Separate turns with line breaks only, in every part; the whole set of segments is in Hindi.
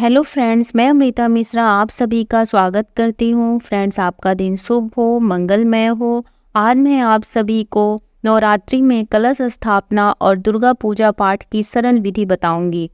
हेलो फ्रेंड्स, मैं अमृता मिश्रा आप सभी का स्वागत करती हूँ। फ्रेंड्स, आपका दिन शुभ हो, मंगलमय हो। आज मैं आप सभी को नवरात्रि में कलश स्थापना और दुर्गा पूजा पाठ की सरल विधि बताऊंगी।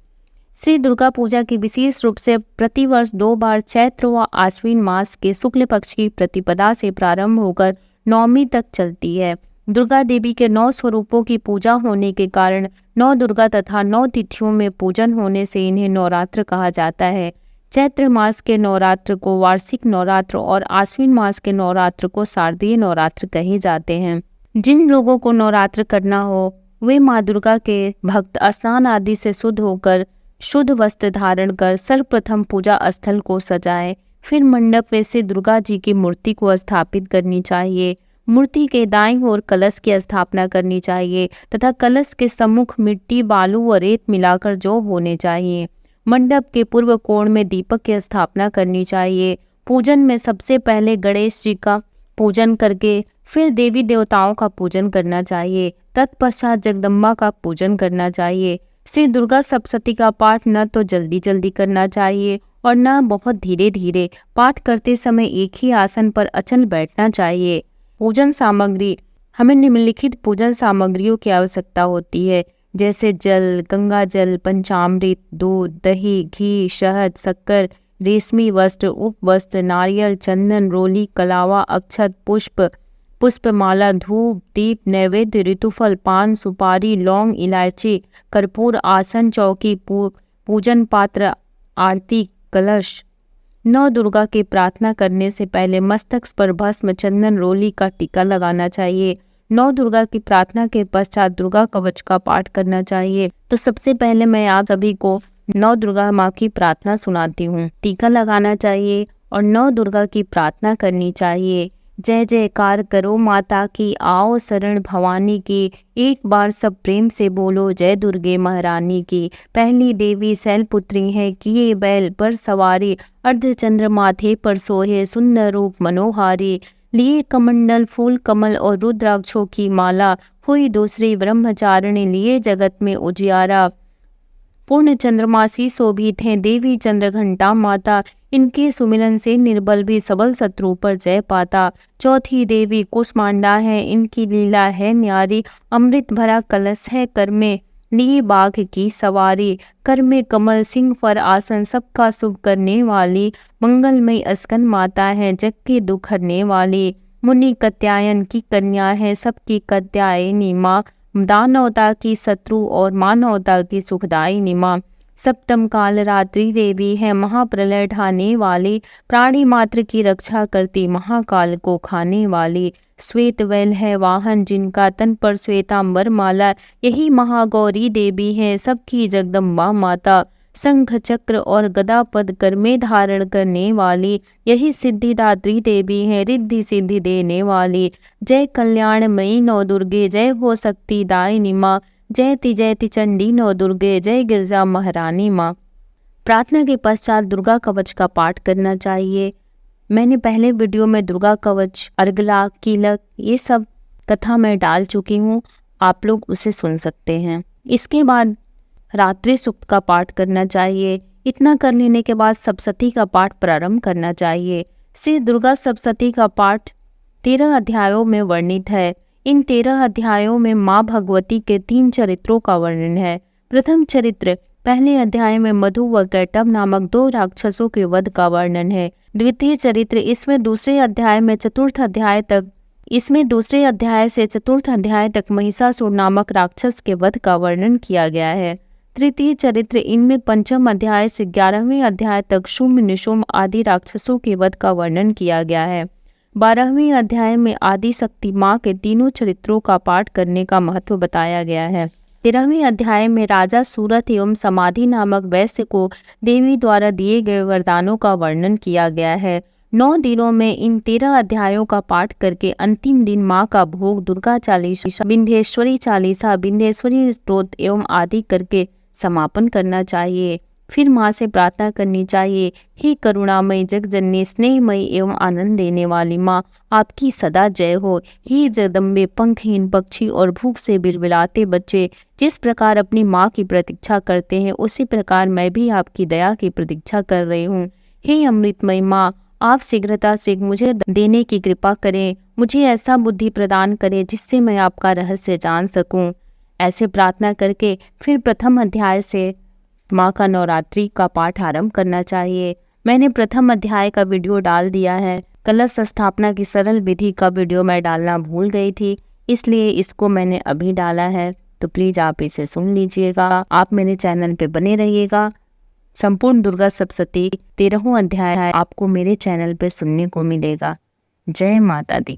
श्री दुर्गा पूजा की विशेष रूप से प्रतिवर्ष 2 बार चैत्र व आश्विन मास के शुक्ल पक्ष की प्रतिपदा से प्रारंभ होकर नवमी तक चलती है। दुर्गा देवी के 9 स्वरूपों की पूजा होने के कारण 9 दुर्गा तथा 9 तिथियों में पूजन होने से इन्हें नवरात्र कहा जाता है। चैत्र मास के नवरात्र को वार्षिक नवरात्र और आश्विन मास के नवरात्र को शारदीय नवरात्र कहे जाते हैं। जिन लोगों को नवरात्र करना हो वे माँ दुर्गा के भक्त स्नान आदि से शुद्ध होकर शुद्ध वस्त्र धारण कर सर्वप्रथम पूजा स्थल को सजाएं। फिर मंडप में से दुर्गा जी की मूर्ति को स्थापित करनी चाहिए। मूर्ति के दाईं ओर कलश की स्थापना करनी चाहिए तथा कलश के सम्मुख मिट्टी, बालू व रेत मिलाकर जौ बोने चाहिए। मंडप के पूर्व कोण में दीपक की स्थापना करनी चाहिए। पूजन में सबसे पहले गणेश जी का पूजन करके फिर देवी देवताओं का पूजन करना चाहिए। तत्पश्चात जगदम्बा का पूजन करना चाहिए। श्री दुर्गा सप्तशती का पाठ न तो जल्दी जल्दी करना चाहिए और न बहुत धीरे धीरे। पाठ करते समय एक ही आसन पर अचल बैठना चाहिए। पूजन सामग्री, हमें निम्नलिखित पूजन सामग्रियों की आवश्यकता होती है, जैसे जल, गंगा जल, पंचामृत, दूध, दही, घी, शहद, शक्कर, रेशमी वस्त्र, उपवस्त्र, नारियल, चंदन, रोली, कलावा, अक्षत, पुष्पमाला, धूप, दीप, नैवेद्य, ऋतुफल, पान, सुपारी, लौंग, इलायची, कर्पूर, आसन, चौकी, पूजन पात्र, आरती कलश। 9 दुर्गा की प्रार्थना करने से पहले मस्तक पर भस्म, चंदन, रोली का टीका लगाना चाहिए। 9 दुर्गा की प्रार्थना के पश्चात दुर्गा कवच का पाठ करना चाहिए। तो सबसे पहले मैं आप सभी को 9 दुर्गा माँ की प्रार्थना सुनाती हूँ। टीका लगाना चाहिए और 9 दुर्गा की प्रार्थना करनी चाहिए। जय जयकार करो माता की, आओ शरण भवानी की, एक बार सब प्रेम से बोलो जय दुर्गे महारानी की। पहली देवी शैलपुत्री है, किए बैल पर सवारी, अर्धचंद्र माथे पर सोहे, सुंदर रूप मनोहारी, लिए कमंडल फूल कमल और रुद्राक्षों की माला, हुई दूसरी ब्रह्मचारिणी, लिए जगत में उजियारा, पूर्ण चंद्रमासी शोभित हैं, देवी चंद्रघंटा माता, इनके सुमिरन से निर्बल भी सबल शत्रु पर जय पाता। चौथी देवी कुष्मांडा है, इनकी लीला है न्यारी, अमृत भरा कलश है कर में, लिए बाघ की सवारी, कर में कमल सिंह पर आसन, सबका शुभ करने वाली, मंगलमयी अस्कन माता है, जग के दुख हरने वाली, मुनि कात्यायन की कन्या है, सबकी कात्यायनी माँ, दानवता की शत्रु और मानवता की सुखदायिनी माँ। सप्तम काल रात्रि देवी है, महाप्रलय ढाने वाली, प्राणी मात्र की रक्षा करती, महाकाल को खाने वाली। श्वेत वैल है वाहन जिनका, तन पर श्वेतांबर माला, यही महागौरी देवी है, सबकी जगदम्बा माता। शंख चक्र और गदा पद कर में धारण करने वाली, यही सिद्धिदात्री देवी है, रिद्धि सिद्धि देने वाली। जय कल्याणमयी नौ दुर्गे, जय हो शक्ति दायिनी माँ, जयति चंडी नौ दुर्गे, जय गिरजा महारानी माँ। प्रार्थना के पश्चात दुर्गा कवच का पाठ करना चाहिए। मैंने पहले वीडियो में दुर्गा कवच, अर्गला, कीलक ये सब कथा मैं डाल चुकी हूँ, आप लोग उसे सुन सकते हैं। इसके बाद रात्रि सूक्त का पाठ करना चाहिए। इतना कर लेने के बाद सप्तशती का पाठ प्रारंभ करना चाहिए। श्री दुर्गा सप्तशती का पाठ 13 अध्यायों में वर्णित है। इन 13 अध्यायों में माँ भगवती के 3 चरित्रों का वर्णन है। प्रथम चरित्र पहले अध्याय में मधु व कैटभ नामक 2 राक्षसों के वध का वर्णन है। द्वितीय चरित्र इसमें दूसरे अध्याय से चतुर्थ अध्याय तक महिषासुर नामक राक्षस के वध का वर्णन किया गया है। तृतीय चरित्र इनमें पंचम अध्याय से 11वें अध्याय तक शुम्भ निशुम्भ आदि राक्षसों के वध का वर्णन किया गया है। 12वें अध्याय में आदि शक्ति माँ के तीनों चरित्रों का पाठ करने का महत्व बताया गया है। 13वें अध्याय में राजा सूरत एवं समाधि नामक वैश्य को देवी द्वारा दिए गए वरदानों का वर्णन किया गया है। 9 दिनों में इन 13 अध्यायों का पाठ करके अंतिम दिन माँ का भोग दुर्गा चालीसा, विंध्येश्वरी चालीसा, विंध्येश्वरी स्तोत्र एवं आदि करके समापन करना चाहिए। फिर माँ से प्रार्थना करनी चाहिए, हे करुणामयी जगजननी स्नेहमयी एवं आनंद देने वाली माँ, आपकी सदा जय हो। हे जगदम्बे पंखहीन पक्षी और भूख से बिलबिलाते बच्चे जिस प्रकार अपनी माँ की प्रतीक्षा करते हैं, उसी प्रकार मैं भी आपकी दया की प्रतीक्षा कर रही हूँ। हे अमृतमयी माँ, आप शीघ्रता से मुझे देने की कृपा करें, मुझे ऐसा बुद्धि प्रदान करें जिससे मैं आपका रहस्य जान सकूं। ऐसे प्रार्थना करके फिर प्रथम अध्याय से माँ का नवरात्रि का पाठ आरंभ करना चाहिए। मैंने प्रथम अध्याय का वीडियो डाल दिया है। कलश स्थापना की सरल विधि का वीडियो मैं डालना भूल गई थी, इसलिए इसको मैंने अभी डाला है, तो प्लीज़ आप इसे सुन लीजिएगा। आप मेरे चैनल पे बने रहिएगा। संपूर्ण दुर्गा सप्तशती 13वां अध्याय आपको मेरे चैनल पे सुनने को मिलेगा। जय माता दी।